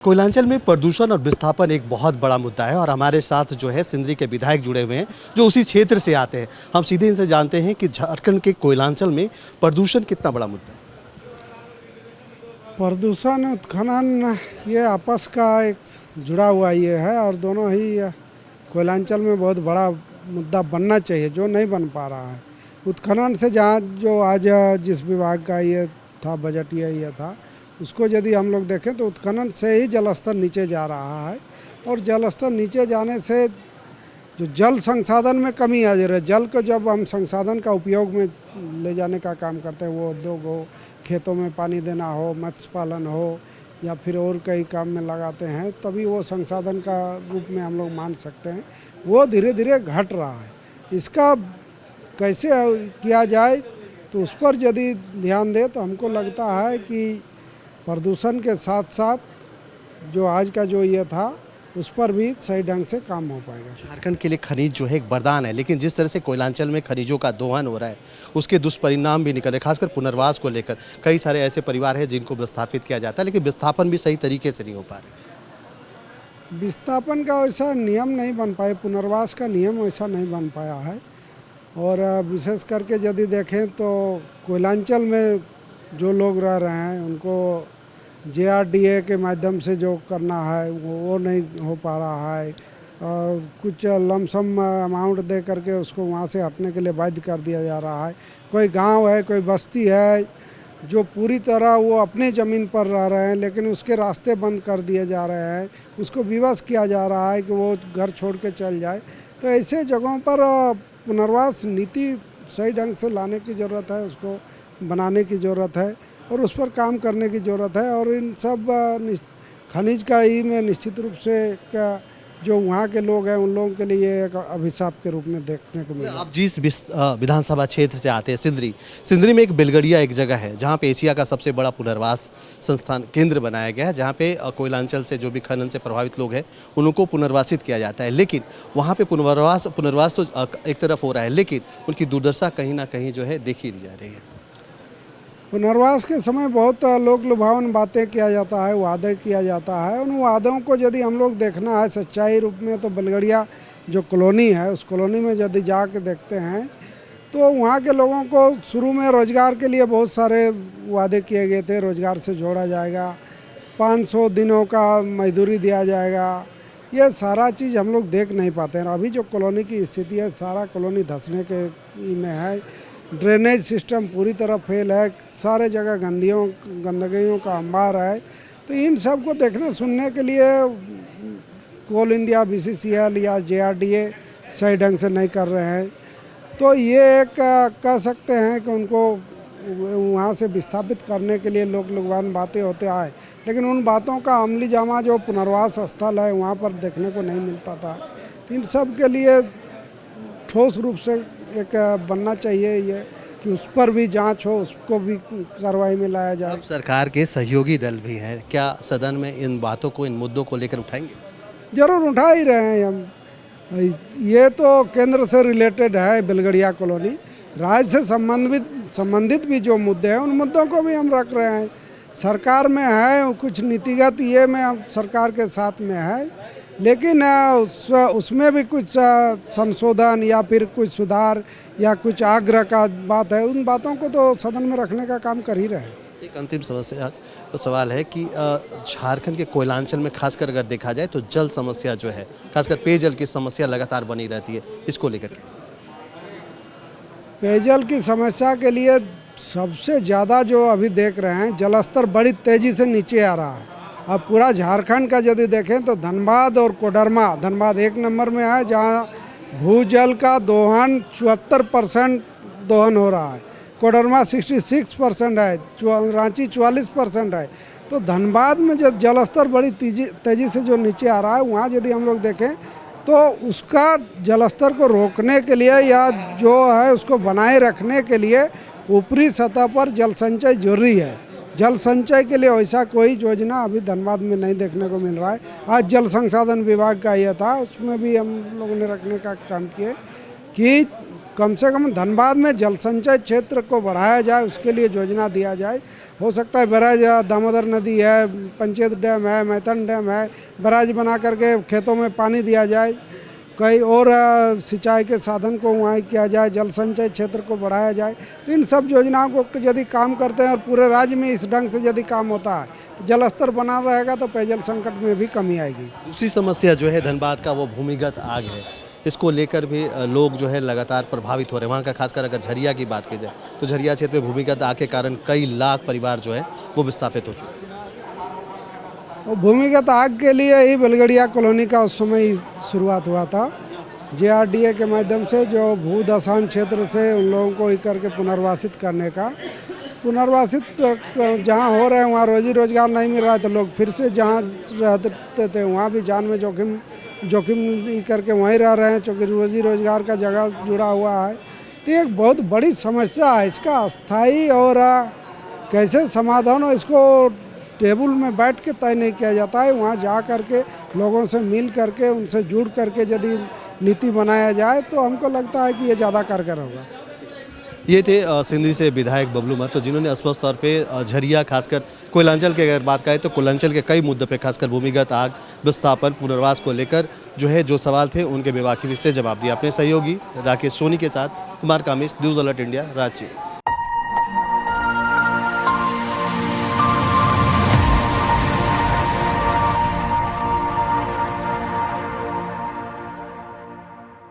कोयलांचल में प्रदूषण और विस्थापन एक बहुत बड़ा मुद्दा है और हमारे साथ जो है सिंदरी के विधायक जुड़े हुए हैं जो उसी क्षेत्र से आते हैं। हम सीधे इनसे जानते हैं कि झारखंड के कोयलांचल में प्रदूषण कितना बड़ा मुद्दा है। प्रदूषण उत्खनन ये आपस का एक जुड़ा हुआ ये है और दोनों ही कोयलांचल में बहुत बड़ा मुद्दा बनना चाहिए जो नहीं बन पा रहा है। उत्खनन से जहाँ जो आज जिस विभाग का ये था बजट ये था उसको यदि हम लोग देखें तो उत्खनन से ही जल स्तर नीचे जा रहा है और जल स्तर नीचे जाने से जो जल संसाधन में कमी आ जा रही है। जल को जब हम संसाधन का उपयोग में ले जाने का काम करते हैं, वो उद्योग हो, खेतों में पानी देना हो, मत्स्य पालन हो या फिर और कई काम में लगाते हैं, तभी वो संसाधन का रूप में हम लोग मान सकते हैं। वो धीरे धीरे घट रहा है। इसका कैसे किया जाए तो उस पर यदि ध्यान दे तो हमको लगता है कि प्रदूषण के साथ साथ जो आज का जो ये था उस पर भी सही ढंग से काम हो पाएगा। झारखंड के लिए खनिज जो है एक वरदान है, लेकिन जिस तरह से कोयलांचल में खनिजों का दोहन हो रहा है उसके दुष्परिणाम भी निकल रहे, खासकर पुनर्वास को लेकर। कई सारे ऐसे परिवार हैं जिनको विस्थापित किया जाता है, लेकिन विस्थापन भी सही तरीके से नहीं हो पा रहे। विस्थापन का वैसा नियम नहीं बन पाए, पुनर्वास का नियम वैसा नहीं बन पाया है। और विशेष करके यदि देखें तो कोयलांचल में जो लोग रह रहे हैं उनको JRDA के माध्यम से जो करना है वो नहीं हो पा रहा है। कुछ लमसम अमाउंट दे करके उसको वहाँ से हटने के लिए बाध्य कर दिया जा रहा है। कोई गांव है, कोई बस्ती है जो पूरी तरह वो अपने ज़मीन पर रह रहे हैं लेकिन उसके रास्ते बंद कर दिए जा रहे हैं, उसको विवश किया जा रहा है कि वो घर छोड़ के चल जाए। तो ऐसे जगहों पर पुनर्वास नीति सही ढंग से लाने की ज़रूरत है, उसको बनाने की ज़रूरत है और उस पर काम करने की ज़रूरत है। और इन सब खनिज का ही में निश्चित रूप से जो वहाँ के लोग हैं उन लोगों के लिए एक अभिशाप के रूप में देखने को मिला। आप जिस विधानसभा क्षेत्र से आते हैं सिंदरी में एक बेलगड़िया एक जगह है जहाँ पे एशिया का सबसे बड़ा पुनर्वास संस्थान केंद्र बनाया गया है, जहाँ पे कोयलांचल से जो भी खनन से प्रभावित लोग हैं उनको पुनर्वासित किया जाता है। लेकिन वहाँ पे पुनर्वास तो एक तरफ हो रहा है, लेकिन उनकी दुर्दशा कहीं ना कहीं जो है देखी जा रही है। पुनर्वास के समय बहुत लोक लुभावन बातें किया जाता है, वादे किया जाता है। उन वादों को यदि हम लोग देखना है सच्चाई रूप में तो बेलगड़िया जो कॉलोनी है उस कॉलोनी में यदि जाके देखते हैं तो वहाँ के लोगों को शुरू में रोज़गार के लिए बहुत सारे वादे किए गए थे। रोज़गार से जोड़ा जाएगा, 500 दिनों का मजदूरी दिया जाएगा, ये सारा चीज़ हम लोग देख नहीं पाते हैं। अभी जो कॉलोनी की स्थिति है, सारा कॉलोनी धंसने के में है। ड्रेनेज सिस्टम पूरी तरह फेल है, सारे जगह गंदगियों का अंबार है। तो इन सब को देखने सुनने के लिए कोल इंडिया, BCCL या JRDA सही ढंग से नहीं कर रहे हैं। तो ये एक कह सकते हैं कि उनको वहाँ से विस्थापित करने के लिए लोकलुभावन बातें होते आए, लेकिन उन बातों का अमली जामा जो पुनर्वास स्थल है वहाँ पर देखने को नहीं मिल पाता है। तो इन सब के लिए ठोस रूप से एक बनना चाहिए ये कि उस पर भी जांच हो, उसको भी कार्रवाई में लाया जाए। अब सरकार के सहयोगी दल भी हैं, क्या सदन में इन बातों को, इन मुद्दों को लेकर उठाएंगे? जरूर उठा ही रहे हैं हम। ये तो केंद्र से रिलेटेड है बेलगड़िया कॉलोनी, राज्य से संबंधित भी जो मुद्दे हैं उन मुद्दों को भी हम रख रहे हैं। सरकार में है कुछ नीतिगत ये में हम सरकार के साथ में है, लेकिन उसमें भी कुछ संशोधन या फिर कुछ सुधार या कुछ आग्रह का बात है, उन बातों को तो सदन में रखने का काम कर ही रहे हैं। एक अंतिम सवाल है कि झारखंड के कोयलांचल में खासकर अगर देखा जाए तो जल समस्या जो है, खासकर पेयजल की समस्या लगातार बनी रहती है, इसको लेकर के पेयजल की समस्या के लिए सबसे ज़्यादा जो अभी देख रहे हैं जलस्तर बड़ी तेज़ी से नीचे आ रहा है। अब पूरा झारखंड का यदि देखें तो धनबाद और कोडरमा, धनबाद 1 नंबर में है जहां भूजल का दोहन 74% दोहन हो रहा है, कोडरमा 66% है, रांची 44% है। तो धनबाद में जो जलस्तर बड़ी तेज़ी से जो नीचे आ रहा है वहाँ यदि हम लोग देखें तो उसका जलस्तर को रोकने के लिए या जो है उसको बनाए रखने के लिए ऊपरी सतह पर जल संचय जरूरी है। जल संचय के लिए वैसा कोई योजना अभी धनबाद में नहीं देखने को मिल रहा है। आज जल संसाधन विभाग का यह था, उसमें भी हम लोगों ने रखने का काम किए कि कम से कम धनबाद में जल संचय क्षेत्र को बढ़ाया जाए, उसके लिए योजना दिया जाए। हो सकता है बैराज, दामोदर नदी है, पंचायत डैम है, मैथन डैम है, बैराज बना करके खेतों में पानी दिया जाए, कई और सिंचाई के साधन को वहाँ किया जाए, जल संचय क्षेत्र को बढ़ाया जाए। तो इन सब योजनाओं को यदि काम करते हैं और पूरे राज्य में इस ढंग से यदि काम होता है तो जल स्तर बना रहेगा, तो पेयजल संकट में भी कमी आएगी। दूसरी समस्या जो है धनबाद का वो भूमिगत आग है। इसको लेकर भी लोग जो है लगातार प्रभावित हो रहे हैं। वहाँ का खासकर अगर झरिया की बात की जाए तो झरिया क्षेत्र में भूमिगत आग के कारण कई लाख परिवार जो है वो विस्थापित हो चुके हैं। और भूमिगत आग के लिए ही बेलगड़िया कॉलोनी का उस समय शुरुआत हुआ था। JRDA के माध्यम से जो भूदशान क्षेत्र से उन लोगों को ही करके पुनर्वासित करने का, पुनर्वासित जहाँ हो रहे हैं वहाँ रोजी रोजगार नहीं मिल रहा है, तो लोग फिर से जहाँ रहते थे वहाँ भी जान में जोखिम करके वहीं रह रहे हैं, चूँकि रोजी रोजगार का जगह जुड़ा हुआ है। तो एक बहुत बड़ी समस्या है। इसका अस्थाई और कैसे समाधान हो, इसको टेबल में बैठ के तय नहीं किया जाता है। वहाँ जा करके लोगों से मिल करके उनसे जुड़ करके यदि नीति बनाया जाए तो हमको लगता है कि ये ज़्यादा कारगर होगा। ये थे सिंदरी से विधायक बबलू महतो, जिन्होंने स्पष्ट तौर पे झरिया खासकर कोयलांचल की अगर बात करें तो कोयलांचल के कई मुद्दों पे खासकर भूमिगत आग, विस्थापन, पुनर्वास को लेकर जो सवाल थे उनके बेबाकी से जवाब दिया। अपने सहयोगी राकेश सोनी के साथ Kumar Kamish, news alert India, Ranchi.